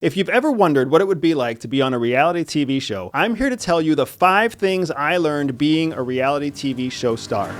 If you've ever wondered what it would be like to be on a reality TV show, I'm here to tell you the 5 things I learned being a reality TV show star.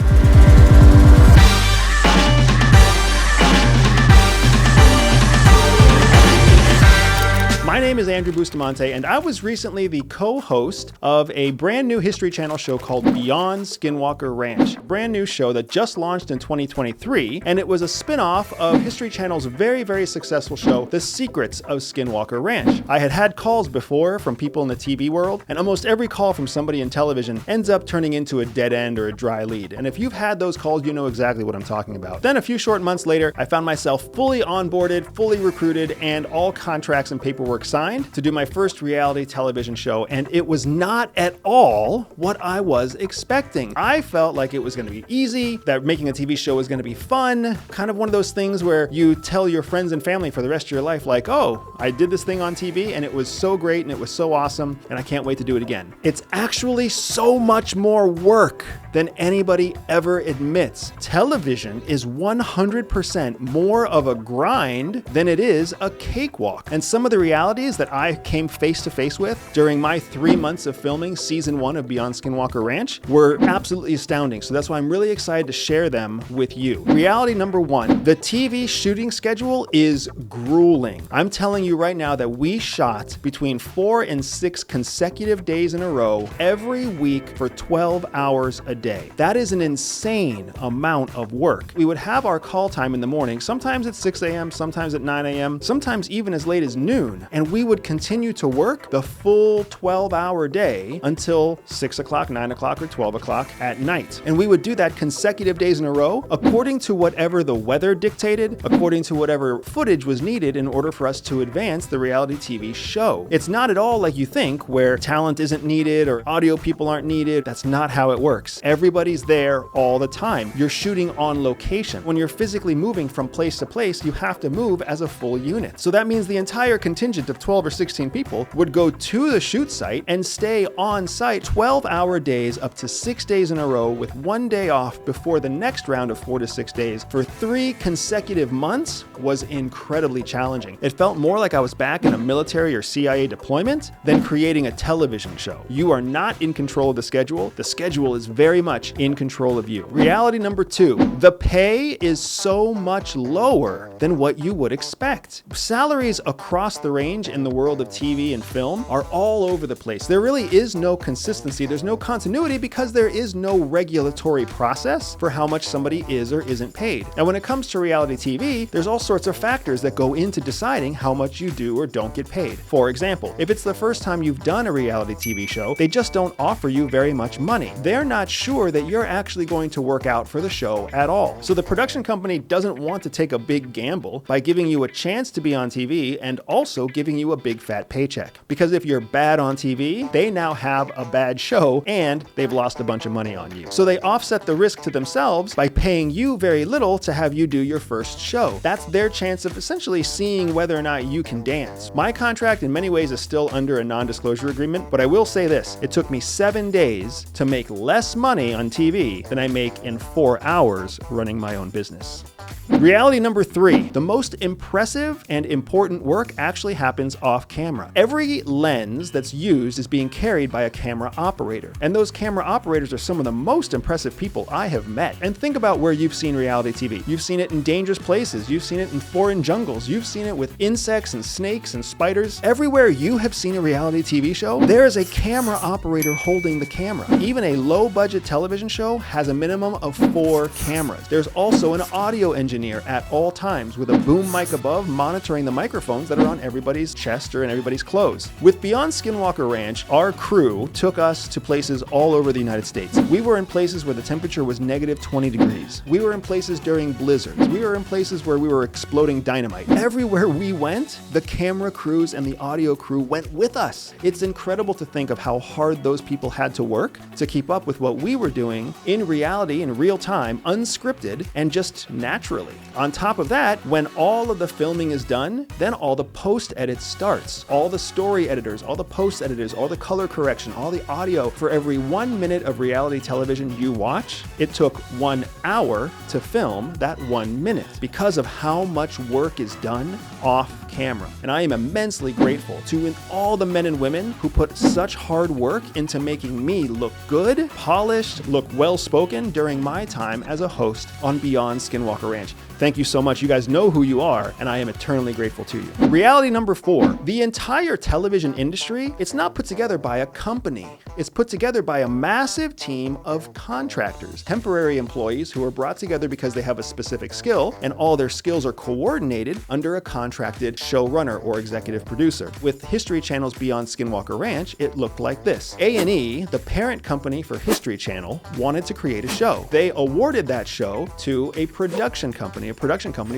My name is Andrew Bustamante, and I was recently the co-host of a brand new History Channel show called Beyond Skinwalker Ranch. A brand new show that just launched in 2023, and it was a spin-off of History Channel's very, very successful show, The Secrets of Skinwalker Ranch. I had calls before from people in the TV world, and almost every call from somebody in television ends up turning into a dead end or a dry lead. And if you've had those calls, you know exactly what I'm talking about. Then a few short months later, I found myself fully onboarded, fully recruited, and all contracts and paperwork signed to do my first reality television show, and it was not at all what I was expecting. I felt like it was going to be easy, that making a TV show was going to be fun, kind of one of those things where you tell your friends and family for the rest of your life, like, oh, I did this thing on TV and it was so great and it was so awesome and I can't wait to do it again. It's actually so much more work than anybody ever admits. Television is 100% more of a grind than it is a cakewalk. And some of the realities that I came face to face with during my 3 months of filming season 1 of Beyond Skinwalker Ranch were absolutely astounding. So that's why I'm really excited to share them with you. Reality number 1, the TV shooting schedule is grueling. I'm telling you right now that we shot between 4 and 6 consecutive days in a row every week for 12 hours a day. That is an insane amount of work. We would have our call time in the morning, sometimes at 6 a.m., sometimes at 9 a.m., sometimes even as late as noon. And we would continue to work the full 12-hour day until 6 o'clock, 9 o'clock, or 12 o'clock at night. And we would do that consecutive days in a row, according to whatever the weather dictated, according to whatever footage was needed in order for us to advance the reality TV show. It's not at all like you think, where talent isn't needed or audio people aren't needed. That's not how it works. Everybody's there all the time. You're shooting on location. When you're physically moving from place to place, you have to move as a full unit. So that means the entire contingent of 12 or 16 people would go to the shoot site and stay on site 12-hour days up to 6 days in a row with 1 day off before the next round of 4 to 6 days for 3 consecutive months was incredibly challenging. It felt more like I was back in a military or CIA deployment than creating a television show. You are not in control of the schedule. The schedule is very much in control of you. Reality number 2, the pay is so much lower than what you would expect. Salaries across the range in the world of TV and film are all over the place. There really is no consistency. There's no continuity because there is no regulatory process for how much somebody is or isn't paid. And when it comes to reality TV, there's all sorts of factors that go into deciding how much you do or don't get paid. For example, if it's the first time you've done a reality TV show, they just don't offer you very much money. They're not sure that you're actually going to work out for the show at all. So the production company doesn't want to take a big gamble by giving you a chance to be on TV and also giving you a big fat paycheck. Because if you're bad on TV, they now have a bad show and they've lost a bunch of money on you. So they offset the risk to themselves by paying you very little to have you do your first show. That's their chance of essentially seeing whether or not you can dance. My contract in many ways is still under a non-disclosure agreement, but I will say this, it took me 7 days to make less money on TV than I make in 4 hours running my own business. Reality number 3, the most impressive and important work actually happens off camera. Every lens that's used is being carried by a camera operator, and those camera operators are some of the most impressive people I have met. And think about where you've seen reality TV. You've seen it in dangerous places, you've seen it in foreign jungles, you've seen it with insects and snakes and spiders. Everywhere you have seen a reality TV show, there is a camera operator holding the camera. Even a low-budget television show has a minimum of 4 cameras. There's also an audio engineer at all times with a boom mic above monitoring the microphones that are on everybody's chest or in everybody's clothes. With Beyond Skinwalker Ranch, our crew took us to places all over the United States. We were in places where the temperature was negative 20 degrees. We were in places during blizzards. We were in places where we were exploding dynamite. Everywhere we went, the camera crews and the audio crew went with us. It's incredible to think of how hard those people had to work to keep up with what we were doing in reality, in real time, unscripted, and just naturally. On top of that, when all of the filming is done, then all the post-editing that it starts. All the story editors, all the post editors, all the color correction, all the audio, for every 1 minute of reality television you watch, it took 1 hour to film that 1 minute because of how much work is done off camera. And I am immensely grateful to all the men and women who put such hard work into making me look good, polished, look well-spoken during my time as a host on Beyond Skinwalker Ranch. Thank you so much. You guys know who you are, and I am eternally grateful to you. Reality number 4. The entire television industry, it's not put together by a company. It's put together by a massive team of contractors, temporary employees who are brought together because they have a specific skill, and all their skills are coordinated under a contracted showrunner or executive producer. With History Channel's Beyond Skinwalker Ranch, it looked like this. A&E, the parent company for History Channel, wanted to create a show. They awarded that show to a production company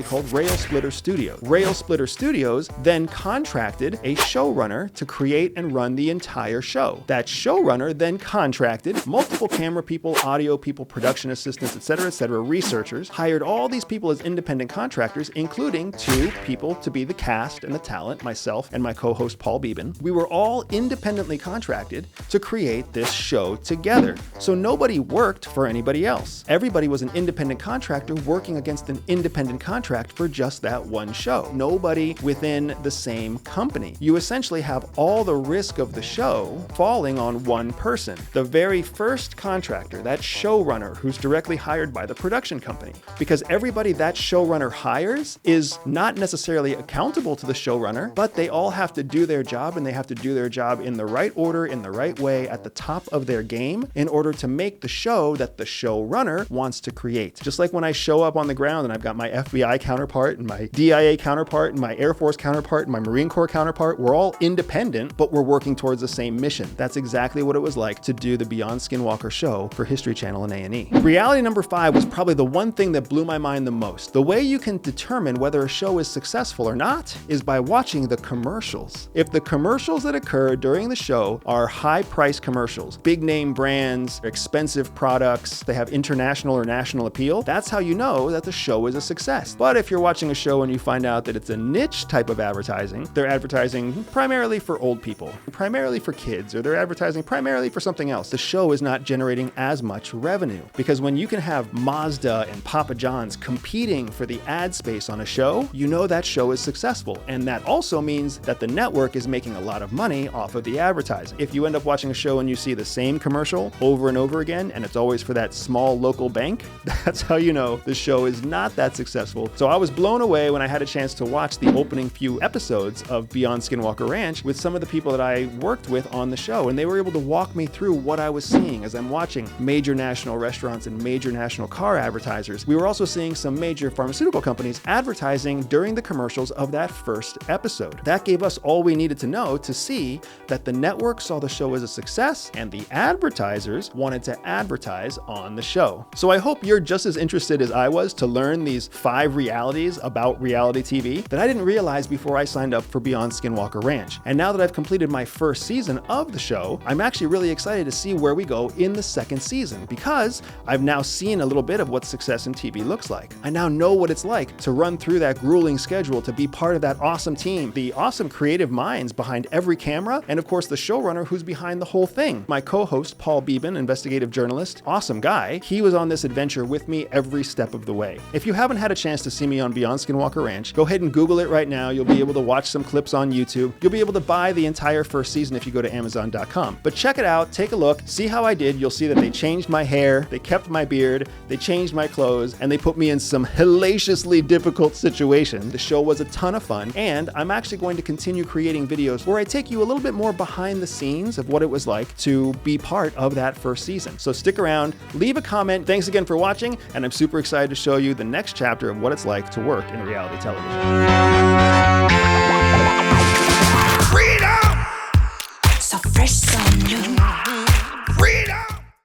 called Rail Splitter Studios. Rail Splitter Studios then contracted a showrunner to create and run the entire show. That showrunner then contracted multiple camera people, audio people, production assistants, etc., researchers, hired all these people as independent contractors, including 2 people to be the cast and the talent, myself and my co-host Paul Beeben. We were all independently contracted to create this show together. So nobody worked for anybody else. Everybody was an independent contractor working against an independent contract for just that one show. Nobody within the same company. You essentially have all the risk of the show falling on one person. The very first contractor, that showrunner who's directly hired by the production company. Because everybody that showrunner hires is not necessarily accountable to the showrunner, but they all have to do their job, and they have to do their job in the right order, in the right way, at the top of their game, in order to make the show that the showrunner wants to create. Just like when I show up on the ground and I've got my FBI counterpart and my DIA counterpart and my Air Force counterpart and my Marine Corps counterpart, we're all independent, but we're working towards the same mission. That's exactly what it was like to do the Beyond Skinwalker show for History Channel and A&E. Reality number 5 was probably the one thing that blew my mind the most. The way you can determine whether a show is successful or not is by watching the commercials. If the commercials that occur during the show are high-price commercials, big name brands, expensive products, they have international or national appeal, that's how you know that the show is a success. But if you're watching a show and you find out that it's a niche type of advertising, they're advertising primarily for old people, primarily for kids, or they're advertising primarily for something else, the show is not generating as much revenue. Because when you can have Mazda and Papa John's competing for the ad space on a show, you know that show is successful. And that also means that the network is making a lot of money off of the advertising. If you end up watching a show and you see the same commercial over and over again, and it's always for that small local bank, that's how you know the show is not that successful. So I was blown away when I had a chance to watch the opening few episodes of Beyond Skinwalker Ranch with some of the people that I worked with on the show, and they were able to walk me through what I was seeing as I'm watching major national restaurants and major national car advertisers. We were also seeing some major pharmaceutical companies advertising during the commercials of that first episode. That gave us all we needed to know to see that the network saw the show as a success and the advertisers wanted to advertise on the show. So I hope you're just as interested as I was to learn these 5 realities about reality TV that I didn't realize before I signed up for Beyond Skinwalker Ranch. And now that I've completed my first season of the show, I'm actually really excited to see where we go in the second season, because I've now seen a little bit of what success in TV looks like. I now know what it's like to run through that grueling schedule, to be part of that awesome team, the awesome creative minds behind every camera, and of course the showrunner who's behind the whole thing. My co-host, Paul Beeben, investigative journalist, awesome guy, he was on this adventure with me every step of the way. If you haven't had a chance to see me on Beyond Skinwalker Ranch, go ahead and Google it right now. You'll be able to watch some clips on YouTube. You'll be able to buy the entire first season if you go to Amazon.com. But check it out, take a look, see how I did. You'll see that they changed my hair, they kept my beard, they changed my clothes, and they put me in some hellaciously difficult situations. The show was a ton of fun, and I'm actually going to continue creating videos where I take you a little bit more behind the scenes of what it was like to be part of that first season. So stick around, leave a comment. Thanks again for watching, and I'm super excited to show you the next chapter of what it's like to work in reality television.